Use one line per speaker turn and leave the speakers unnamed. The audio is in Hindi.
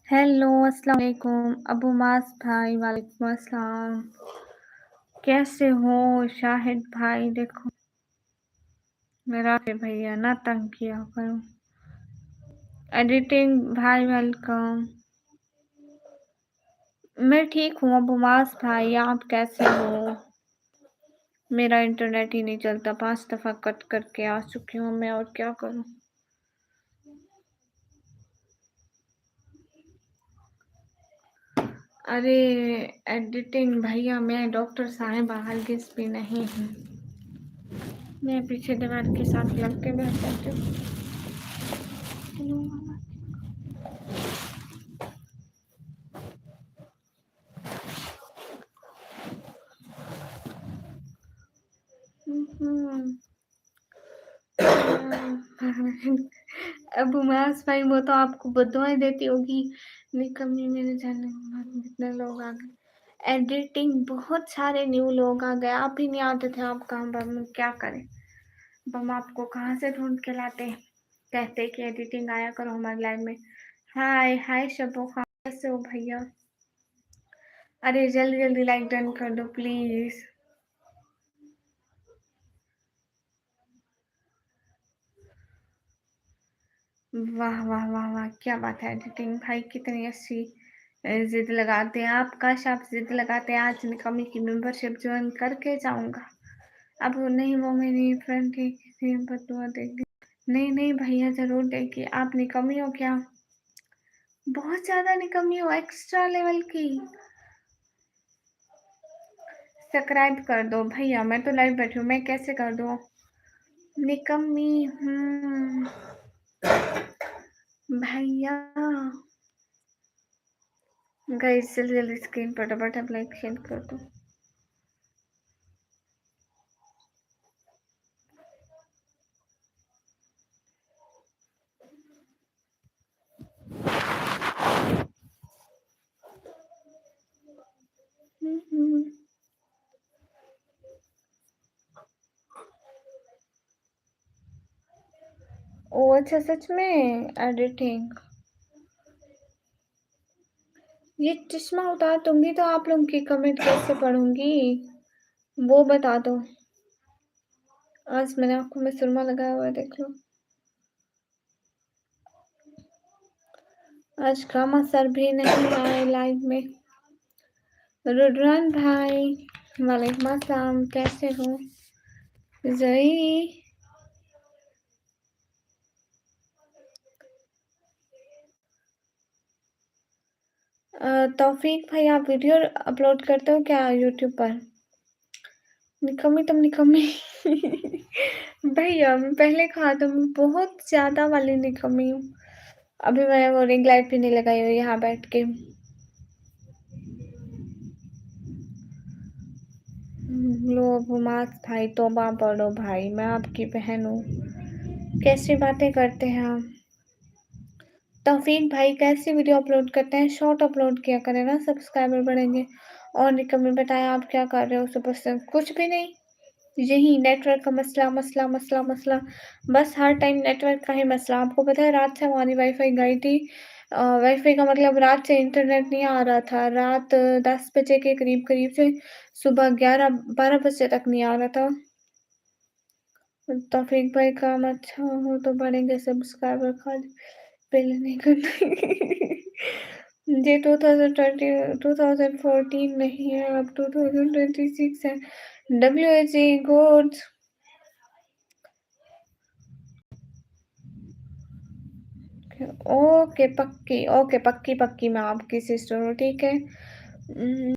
हेलो, अस्सलाम वालेकुम अबू मास भाई। वालेकुम अस्सलाम। कैसे हो शाहिद भाई? देखो मेरा के भैया ना तंग किया करो। एडिटिंग भाई वेलकम। मैं ठीक हूँ अबू मास भाई, आप कैसे हो? मेरा इंटरनेट ही नहीं चलता, 5 दफ़ा कट करके आ चुकी हूँ मैं, और क्या करूँ। अरे एडिटिंग भैया, मैं डॉक्टर साहिबा हरगिज़ भी नहीं हूँ। मैं पीछे दीवार के साथ लग के बैठ जाती हूँ। अब उमास भाई वो तो आपको बददुआएं देती होगी, निकम्मी मेरे जाने के बाद कितने लोग आ गए। एडिटिंग बहुत सारे न्यू लोग आ गए, आप ही नहीं आते थे, आप कहाँ बम क्या करें। हम आपको कहाँ से ढूंढ के लाते, कहते कि एडिटिंग आया करो हमारे लाइव में। हाय हाय शबो खान, कैसे हो भैया? अरे जल्दी जल्दी लाइक डन कर दो प्लीज। वाह वाह वाह वाह, क्या बात है एडिटिंग भाई, कितनी अच्छी जिद लगाते हैं आप। काश आप जिद लगाते, आज निकम्मी की मेंबरशिप ज्वाइन करके जाऊंगा। अब वो नहीं, वो मेरी फ्रेंड थी, किसी बदुआ देगी। नहीं नहीं भैया जरूर देगी। आप निकम्मी हो क्या? बहुत ज्यादा निकम्मी हो, एक्स्ट्रा लेवल की। सब्सक्राइब कर दो भैया, मैं तो लाइव बैठी हूँ, मैं कैसे कर दूँ निकम्मी? भैया गाइस जल्दी जल्दी स्क्रीन पर फटाफट लाइक शेयर कर दो। ओ अच्छा, सच में एडिटिंग। ये चश्मा उतार दूंगी तो आप लोगों की कमेंट कैसे पढ़ूंगी, वो बता दो। आज मैंने आंखों में सुरमा लगाया हुआ है, देख लो। आज कामा सर भी नहीं आए लाइव में। रुद्रान भाई वालेकुम अस्सलाम, कैसे हो? जई तौफीक भाई, आप वीडियो अपलोड करते हो क्या यूट्यूब पर? निकम्मी तुम निकम्मी। भैया मैं पहले कहा तो मैं बहुत ज्यादा वाली निकम्मी हूँ। अभी मैं वो रिंग लाइट भी नहीं लगाई हुई यहाँ बैठ के। लो हुमास भाई, तौबा पढ़ो भाई, मैं आपकी बहन हूँ, कैसी बातें करते हैं आप। तौफीक भाई कैसी वीडियो अपलोड करते हैं? शॉर्ट अपलोड किया करें ना, सब्सक्राइबर बढ़ेंगे। और निकम में बताएं आप क्या कर रहे हो सुबह से? कुछ भी नहीं, यही नेटवर्क का मसला मसला मसला मसला, बस हर टाइम नेटवर्क का ही मसला। आपको पता है रात से हमारी वाईफाई गई थी। वाईफाई का मतलब रात से इंटरनेट नहीं आ रहा था, रात 10 बजे के करीब करीब से सुबह 11-12 बजे तक नहीं आ रहा था। तौफीक भाई काम अच्छा हो तो बढ़ेंगे सब्सक्राइबर, खाली पहले नहीं करना। ये 2014 नहीं है, अब 2026 है। WAG good. ओके पक्की, ओके पक्की पक्की, मैं आपकी सिस्टर हूँ, ठीक है।